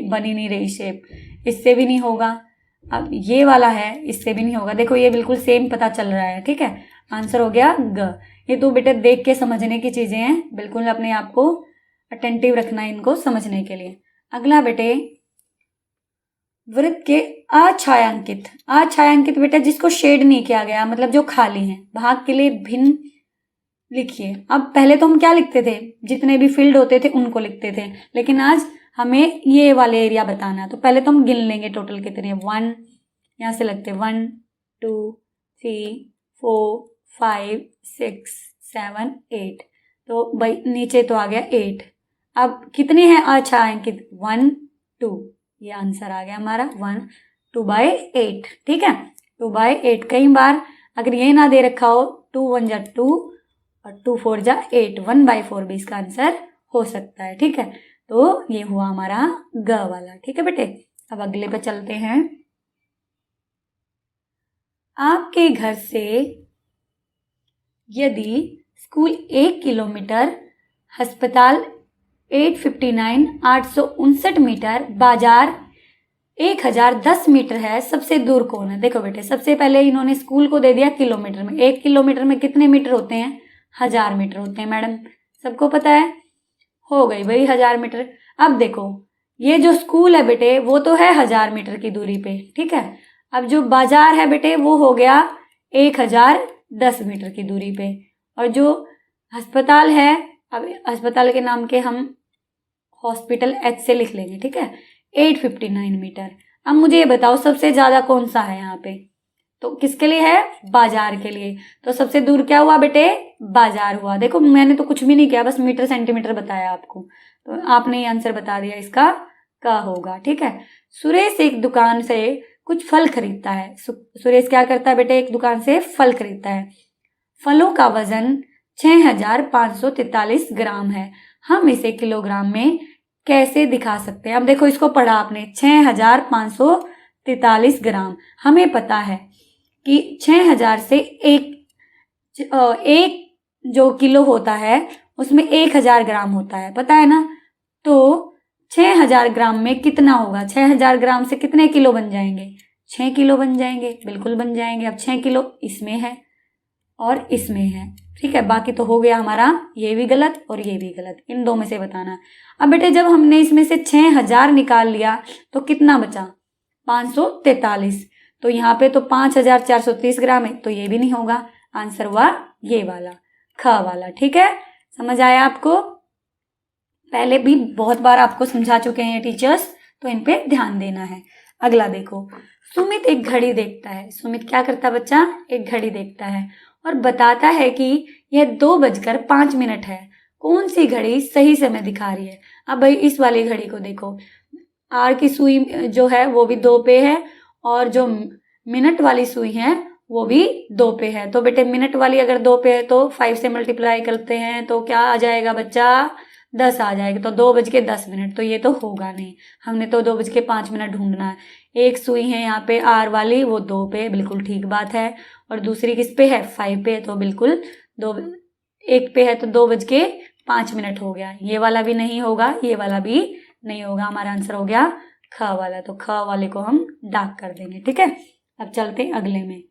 बनी नहीं रही शेप, इससे भी नहीं होगा। अब ये वाला है, इससे भी नहीं होगा। देखो ये बिल्कुल सेम पता चल रहा है, ठीक है। आंसर हो गया ग। ये तो बेटे देख के समझने की चीजें हैं, बिल्कुल अपने आप को अटेंटिव रखना है इनको समझने के लिए। अगला बेटे, वृत्त के अछायांकित। अछायांकित बेटे जिसको शेड नहीं किया गया, मतलब जो खाली है, भाग के लिए भिन्न लिखिए। अब पहले तो हम क्या लिखते थे, जितने भी फील्ड होते थे उनको लिखते थे, लेकिन आज हमें ये वाले एरिया बताना है। तो पहले तो हम गिन लेंगे टोटल कितने, 1, यहाँ से लगते 1 2 3 4 5 6 7 8, तो भाई नीचे तो आ गया 8। अब कितने हैं अछायांकित, 1 2, ये आंसर आ गया हमारा 1 2/8, ठीक है। 2/8 कई बार अगर ये ना दे रखा हो, 2 1 जा 2 और 2 4 जा 8, 1/4 भी इसका आंसर हो सकता है, ठीक है। तो ये हुआ हमारा ग वाला, ठीक है बेटे। अब अगले पे चलते हैं। आपके घर से यदि स्कूल 1 किलोमीटर, अस्पताल 859 859 मीटर, बाजार 1010 मीटर है, सबसे दूर कौन है? देखो बेटे सबसे पहले इन्होंने स्कूल को दे दिया किलोमीटर में। 1 किलोमीटर में कितने मीटर होते हैं? 1000 मीटर होते हैं मैडम, सबको पता है। हो गई भाई 1000 मीटर। अब देखो ये जो स्कूल है बेटे वो तो है 1000 मीटर की दूरी पे, ठीक है। अब जो बाजार है बेटे वो हो गया 1010 मीटर की दूरी पे, और जो अस्पताल है, अब अस्पताल के नाम के हम हॉस्पिटल एच से लिख लेंगे, ठीक है, 859 मीटर। अब मुझे ये बताओ सबसे ज्यादा कौन सा है यहाँ पे? तो किसके लिए है? बाजार के लिए। तो सबसे दूर क्या हुआ बेटे? बाजार हुआ। देखो मैंने तो कुछ भी नहीं किया, बस मीटर सेंटीमीटर बताया आपको, तो आपने ये आंसर बता दिया, इसका का होगा, ठीक है। सुरेश एक दुकान से कुछ फल खरीदता है। सुरेश क्या करता है बेटे? एक दुकान से फल खरीदता है। फलों का वजन 6543 ग्राम है, हम इसे किलोग्राम में कैसे दिखा सकते हैं? अब देखो इसको पढ़ा आपने, 6543 ग्राम। हमें पता है कि 6000 से एक जो किलो होता है उसमें 1000 ग्राम होता है, पता है ना। तो 6000 ग्राम में कितना होगा? 6000 ग्राम से कितने किलो बन जाएंगे? 6 किलो बन जाएंगे, बिल्कुल बन जाएंगे। अब 6 किलो इसमें है और इसमें है, ठीक है। बाकी तो हो गया हमारा ये भी गलत और ये भी गलत, इन दो में से बताना। अब बेटे जब हमने इसमें से 6000 निकाल लिया तो कितना बचा? 543। तो यहाँ पे तो 5430 ग्राम है, तो ये भी नहीं होगा। आंसर हुआ ये वाला, ख वाला, ठीक है। समझ आया आपको? पहले भी बहुत बार आपको समझा चुके हैं टीचर्स, तो इन पे ध्यान देना है। अगला देखो, सुमित एक घड़ी देखता है। सुमित क्या करता है बच्चा? एक घड़ी देखता है और बताता है कि यह 2:05 है। कौन सी घड़ी सही समय दिखा रही है? अब भाई इस वाली घड़ी को देखो, आर की सुई जो है वो भी 2 पे है, और जो मिनट वाली सुई है वो भी 2 पे है। तो बेटे मिनट वाली अगर 2 पे है तो 5 से मल्टीप्लाई करते हैं तो क्या आ जाएगा बच्चा? 10 आ जाएगा। तो 2:10, तो ये तो होगा नहीं, हमने तो 2:05 ढूंढना है। एक सुई है यहाँ पे आर वाली, वो 2 पे, बिल्कुल ठीक बात है। और दूसरी किस पे है? 5 पे, तो बिल्कुल 1 पे है, तो 2:05 हो गया। ये वाला भी नहीं होगा, ये वाला भी नहीं होगा। हमारा आंसर हो गया ख वाला, तो ख वाले को हम डार्क कर देंगे, ठीक है। अब चलते हैं अगले में।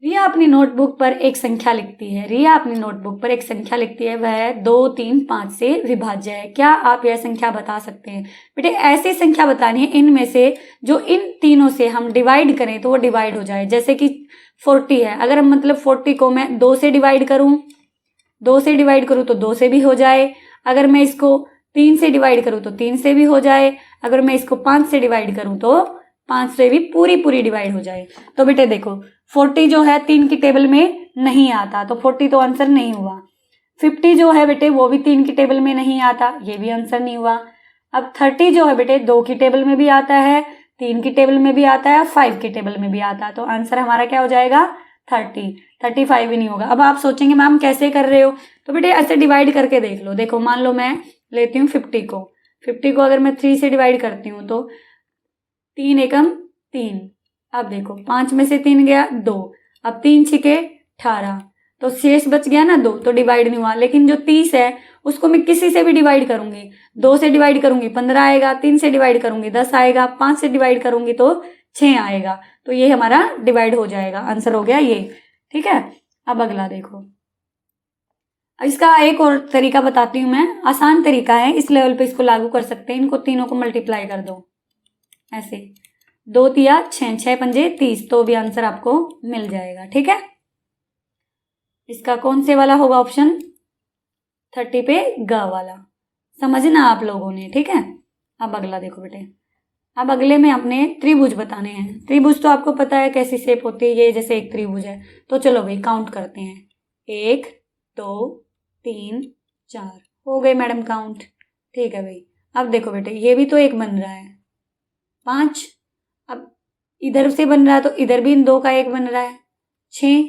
रिया अपनी नोटबुक पर एक संख्या लिखती है। रिया अपनी नोटबुक पर एक संख्या लिखती है, वह 2 3 5 से विभाज्य है। क्या आप यह संख्या बता सकते हैं? बेटे ऐसी संख्या बतानी है इनमें से जो इन तीनों से हम डिवाइड करें तो वो डिवाइड हो जाए। जैसे कि 40 है, अगर मतलब 40 को मैं 2 से डिवाइड करूं, 2 से डिवाइड करूं तो 2 से भी हो जाए। अगर मैं इसको 3 से डिवाइड करूं तो 3 से भी हो जाए। अगर मैं इसको 5 से डिवाइड करूं तो 5 से भी पूरी डिवाइड हो जाए। तो बेटे देखो 40 जो है 3 की टेबल में नहीं आता, तो 40 तो आंसर नहीं हुआ। 50 जो है बेटे वो भी 3 की टेबल में नहीं आता, ये भी आंसर नहीं हुआ। अब 30 जो है बेटे 2 की टेबल में भी आता है, 3 की टेबल में भी आता है, 5 की टेबल में भी आता है। तो आंसर हमारा क्या हो जाएगा? 30। 35 भी नहीं होगा। अब आप सोचेंगे मैम कैसे कर रहे हो? तो बेटे ऐसे डिवाइड करके देख लो। देखो मान लो मैं लेती हूँ 50 को अगर मैं 3 से डिवाइड करती हूँ तो 3 एकम 3। अब देखो 5 में से 3 गया 2, अब 3 छिके 18, तो शेष बच गया ना 2, तो डिवाइड नहीं हुआ। लेकिन जो 30 है उसको मैं किसी से भी डिवाइड करूंगी, 2 से डिवाइड करूंगी 15 आएगा, 3 से डिवाइड करूंगी 10 आएगा, 5 से डिवाइड करूंगी तो 6 आएगा। तो ये हमारा डिवाइड हो जाएगा, आंसर हो गया ये। ठीक है, अब अगला देखो, इसका एक और तरीका बताती हूँ मैं, आसान तरीका है, इस लेवल पे इसको लागू कर सकते हैं। इनको तीनों को मल्टीप्लाई कर दो ऐसे, 2 तिया 6, 6 पंजे 30, तो भी आंसर आपको मिल जाएगा। ठीक है, इसका कौन से वाला होगा ऑप्शन, 30 पे ग वाला, समझना आप लोगों ने। ठीक है, अब अगला देखो बेटे, अब अगले में अपने त्रिभुज बताने हैं। त्रिभुज तो आपको पता है कैसी शेप होती है, ये जैसे एक त्रिभुज है। तो चलो भाई काउंट करते हैं, 1 2 3 4 हो गए मैडम काउंट। ठीक है भाई, अब देखो बेटे ये भी तो एक बन रहा है 5, अब इधर से बन रहा है तो इधर भी इन 2 का एक बन रहा है 6,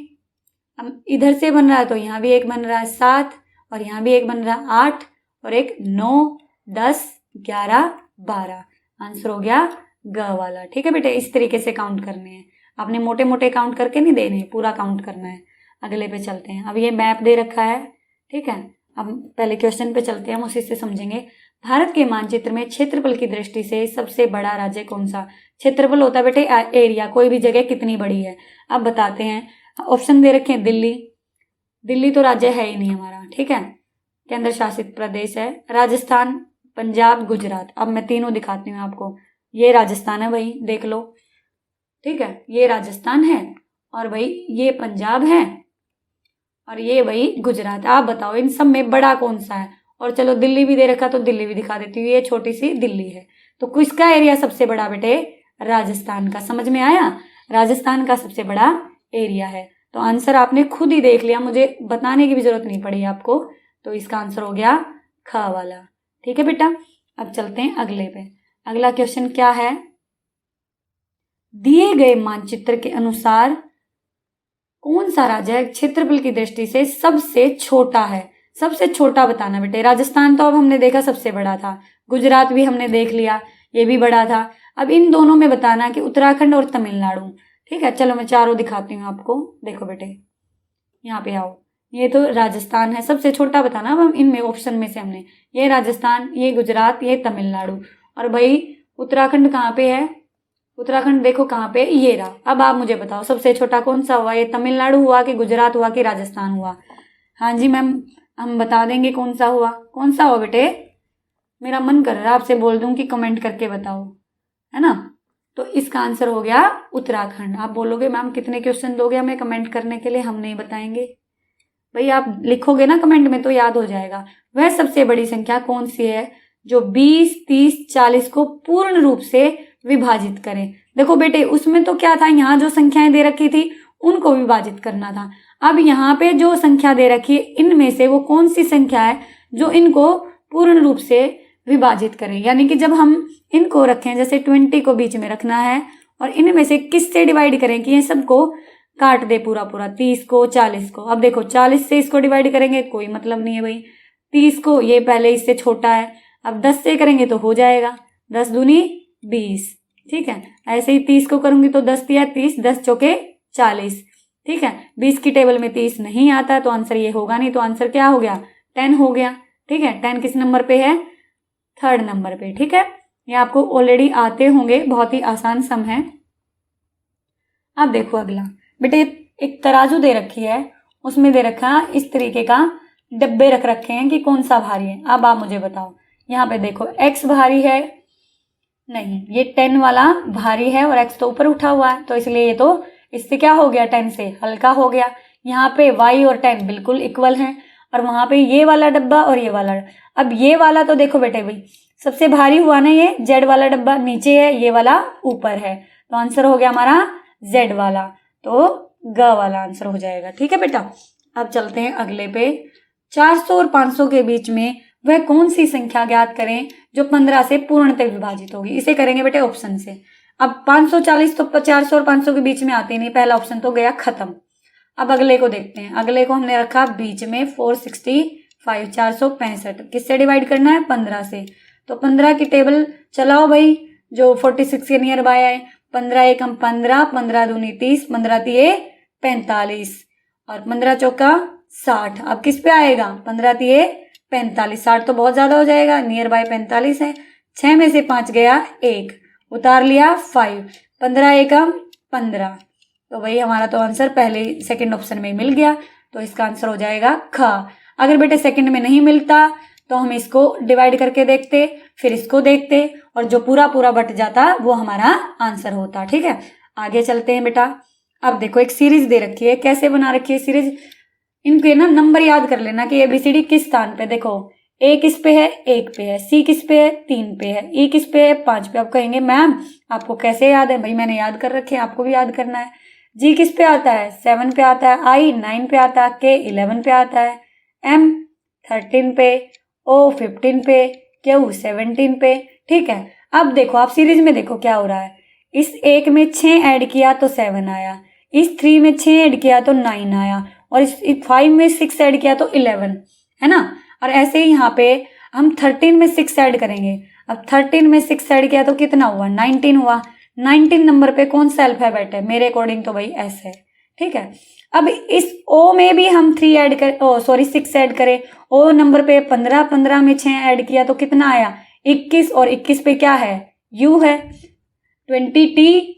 अब इधर से बन रहा है तो यहाँ भी एक बन रहा है 7, और यहाँ भी एक बन रहा है 8, और एक 9 10 11 12, आंसर हो गया ग वाला। ठीक है बेटे, इस तरीके से काउंट करने हैं, आपने मोटे मोटे काउंट करके नहीं देने, पूरा काउंट करना है। अगले पे चलते हैं, अब ये मैप दे रखा है। ठीक है, अब पहले क्वेश्चन पे चलते हैं, हम उसी से समझेंगे। भारत के मानचित्र में क्षेत्रफल की दृष्टि से सबसे बड़ा राज्य कौन सा। क्षेत्रफल होता है बेटे एरिया, कोई भी जगह कितनी बड़ी है। अब बताते हैं, ऑप्शन दे रखे हैं दिल्ली, दिल्ली तो राज्य है ही नहीं हमारा। ठीक है, केंद्र शासित प्रदेश है। राजस्थान, पंजाब, गुजरात। अब मैं तीनों दिखाती हूँ आपको, ये राजस्थान है भाई, देख लो। ठीक है, ये राजस्थान है, और भाई ये पंजाब है, और ये भाई गुजरात। आप बताओ इन सब में बड़ा कौन सा है। और चलो दिल्ली भी दे रखा तो दिल्ली भी दिखा देती हूँ, ये छोटी सी दिल्ली है। तो किसका एरिया सबसे बड़ा बेटे, राजस्थान का। समझ में आया, राजस्थान का सबसे बड़ा एरिया है। तो आंसर आपने खुद ही देख लिया, मुझे बताने की भी जरूरत नहीं पड़ी आपको। तो इसका आंसर हो गया ख वाला। ठीक है बेटा, अब चलते हैं अगले पे। अगला क्वेश्चन क्या है, दिए गए मानचित्र के अनुसार कौन सा राज्य क्षेत्रफल की दृष्टि से सबसे छोटा है। सबसे छोटा बताना बेटे। राजस्थान तो अब हमने देखा सबसे बड़ा था, गुजरात भी हमने देख लिया, ये भी बड़ा था। अब इन दोनों में बताना कि उत्तराखंड और तमिलनाडु। ठीक है, चलो मैं चारों दिखाती हूँ आपको। देखो बेटे यहाँ पे आओ, ये तो राजस्थान है, सबसे छोटा बताना। अब हम इनमें ऑप्शन में से हमने ये राजस्थान, ये गुजरात, ये तमिलनाडु, और भाई उत्तराखंड कहाँ पे है। उत्तराखंड देखो कहाँ पे, ये रहा। अब आप मुझे बताओ सबसे छोटा कौन सा हुआ, ये तमिलनाडु हुआ कि गुजरात हुआ कि राजस्थान हुआ। हाँ जी मैम, हम बता देंगे कौन सा हुआ। कौन सा हुआ बेटे, मेरा मन कर रहा है आपसे बोल दूं कि कमेंट करके बताओ, है ना। तो इसका आंसर हो गया उत्तराखंड। आप बोलोगे मैम कितने क्वेश्चन दोगे हमें कमेंट करने के लिए, हम नहीं बताएंगे भाई, आप लिखोगे ना कमेंट में तो याद हो जाएगा। वह सबसे बड़ी संख्या कौन सी है जो 20 30 40 को पूर्ण रूप से विभाजित करें। देखो बेटे उसमें तो क्या था, यहाँ जो संख्याएं दे रखी थी उनको विभाजित करना था। अब यहाँ पे जो संख्या दे रखी है इनमें से वो कौन सी संख्या है जो इनको पूर्ण रूप से विभाजित करें। यानी कि जब हम इनको रखें, जैसे 20 को बीच में रखना है और इनमें से किससे डिवाइड करें कि ये सबको काट दे पूरा पूरा, 30 को 40 को। अब देखो 40 से इसको डिवाइड करेंगे कोई मतलब नहीं है भाई, 30 को ये पहले इससे छोटा है, अब 10 से करेंगे तो हो जाएगा 10 दूनी 20। ठीक है, ऐसे ही 30 को करूंगी तो 10 तिया 30, 10 चौके 40। ठीक है, 20 की टेबल में 30 नहीं आता तो आंसर ये होगा नहीं, तो आंसर क्या हो गया 10 हो गया। ठीक है, 10 किस नंबर पे है, 3rd नंबर पे। ठीक है, ये आपको ऑलरेडी आते होंगे, बहुत ही आसान सम है। अब देखो अगला बेटे, एक तराजू दे रखी है, उसमें दे रखा इस तरीके का डब्बे रख रखे हैं कि कौन सा भारी है। अब आप मुझे बताओ, यहाँ पे देखो x भारी है, नहीं ये 10 वाला भारी है और x तो ऊपर उठा हुआ है, तो इसलिए ये तो इससे क्या हो गया 10 से हल्का हो गया। यहाँ पे y और 10 बिल्कुल इक्वल हैं, और वहां पे ये वाला डब्बा और ये वाला। अब ये वाला तो देखो बेटे भाई सबसे भारी हुआ ना, ये z वाला डब्बा नीचे है, ये वाला ऊपर है, तो आंसर हो गया हमारा z वाला, तो ग वाला आंसर हो जाएगा। ठीक है बेटा, अब चलते हैं अगले पे। 400 और 500 के बीच में वह कौन सी संख्या ज्ञात करें जो 15 से पूर्णतः विभाजित होगी। इसे करेंगे बेटे ऑप्शन से। अब 540 तो 400 और 500 के बीच में आते नहीं, पहला ऑप्शन तो गया खत्म। अब अगले को देखते हैं, अगले को हमने रखा बीच में 465, 465 किससे डिवाइड करना है 15 से, तो 15 की टेबल चलाओ भाई जो 46 के नियर बाय आए। 15 एक हम 15, 15 दूनी 30, 15 तिये 45 और 15 चौका 60। अब किस पे आएगा 15 तिये 45, 60 तो बहुत ज्यादा हो जाएगा, नियर बाय 45 है। 6 में से 5 गया 1, उतार लिया 5, 15 एकम 15। तो भाई हमारा तो आंसर पहले सेकंड ऑप्शन में मिल गया, तो इसका आंसर हो जाएगा ख। अगर बेटे सेकंड में नहीं मिलता तो हम इसको डिवाइड करके देखते, फिर इसको देखते, और जो पूरा पूरा बट जाता वो हमारा आंसर होता। ठीक है, आगे चलते हैं बेटा। अब देखो एक सीरीज दे रखी है, कैसे बना रखी है सीरीज, इनके ना नंबर याद कर लेना कि एबीसीडी किस स्थान पे। देखो ए किस पे है, 1 पे है, सी किस पे है, 3 पे है, ई किस पे है, 5 पे। आप कहेंगे मैम आपको कैसे याद है, भाई मैंने याद कर रखे हैं, आपको भी याद करना है। जी किस पे आता है, 7 पे आता है, आई 9 पे आता है, के 11 पे आता है, एम 13 पे, ओ 15 पे, क्यू 17 पे। ठीक है, अब देखो आप सीरीज में देखो क्या हो रहा है, इस 1 में 6 ऐड किया तो 7 आया, इस 3 में 6 ऐड किया तो 9 आया, और इस 5 में 6 ऐड किया तो 11, है ना। और ऐसे ही यहाँ पे हम 13 में 6 ऐड करेंगे। अब 13 में 6 ऐड किया तो कितना हुआ, 19 हुआ। 19 नंबर पे कौन सा अल्फाबेट है, मेरे अकॉर्डिंग तो भाई एस है। ठीक है, अब इस ओ में भी हम 6 ऐड करें। ओ नंबर पे 15, 15 में 6 ऐड किया तो कितना आया 21, और 21 पे क्या है, यू है। 20 टी,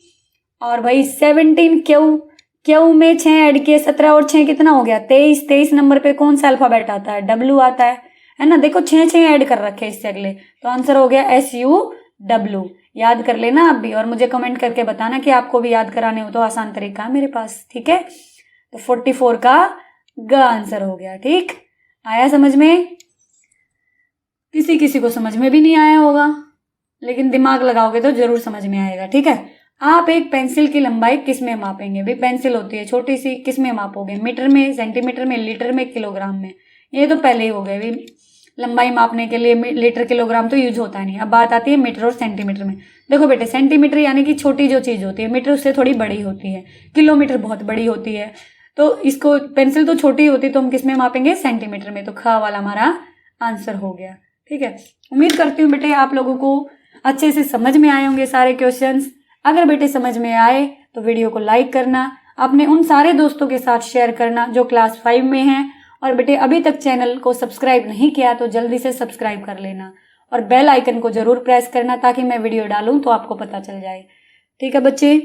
और भाई 17 क्यू, क्यू में 6 ऐड किए, 17 और 6 कितना हो गया 23। 23 नंबर पे कौन सा अल्फाबेट आता है, डब्ल्यू आता है ना। देखो 6 ऐड कर रखे इससे अगले, तो आंसर हो गया SUW। याद कर लेना आप भी, और मुझे कमेंट करके बताना कि आपको भी याद कराने हो तो आसान तरीका है मेरे पास। ठीक है, तो 44 का ग आंसर हो गया। ठीक, आया समझ में? किसी किसी को समझ में भी नहीं आया होगा, लेकिन दिमाग लगाओगे तो जरूर समझ में आएगा। ठीक है, आप एक पेंसिल की लंबाई किस में मापेंगे, भाई पेंसिल होती है छोटी सी, किस में मापोगे, मीटर में, सेंटीमीटर में, लीटर में, किलोग्राम में। ये तो पहले ही हो गए, भाई लंबाई मापने के लिए लीटर किलोग्राम तो यूज होता नहीं। अब बात आती है मीटर और सेंटीमीटर में। देखो बेटे सेंटीमीटर यानी कि छोटी जो चीज होती है, मीटर उससे थोड़ी बड़ी होती है, किलोमीटर बहुत बड़ी होती है। तो इसको पेंसिल तो छोटी होती है, तो हम किस में मापेंगे, सेंटीमीटर में। तो ख वाला हमारा आंसर हो गया। ठीक है, उम्मीद करती हूँ बेटे आप लोगों को अच्छे से समझ में आए होंगे सारे क्वेश्चंस। अगर बेटे समझ में आए तो वीडियो को लाइक करना, अपने उन सारे दोस्तों के साथ शेयर करना जो क्लास 5 में हैं। और बेटे अभी तक चैनल को सब्सक्राइब नहीं किया तो जल्दी से सब्सक्राइब कर लेना, और बेल आइकन को जरूर प्रेस करना ताकि मैं वीडियो डालूं तो आपको पता चल जाए। ठीक है बच्चे,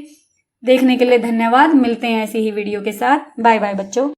देखने के लिए धन्यवाद। मिलते हैं ऐसी ही वीडियो के साथ। बाय बाय बच्चों।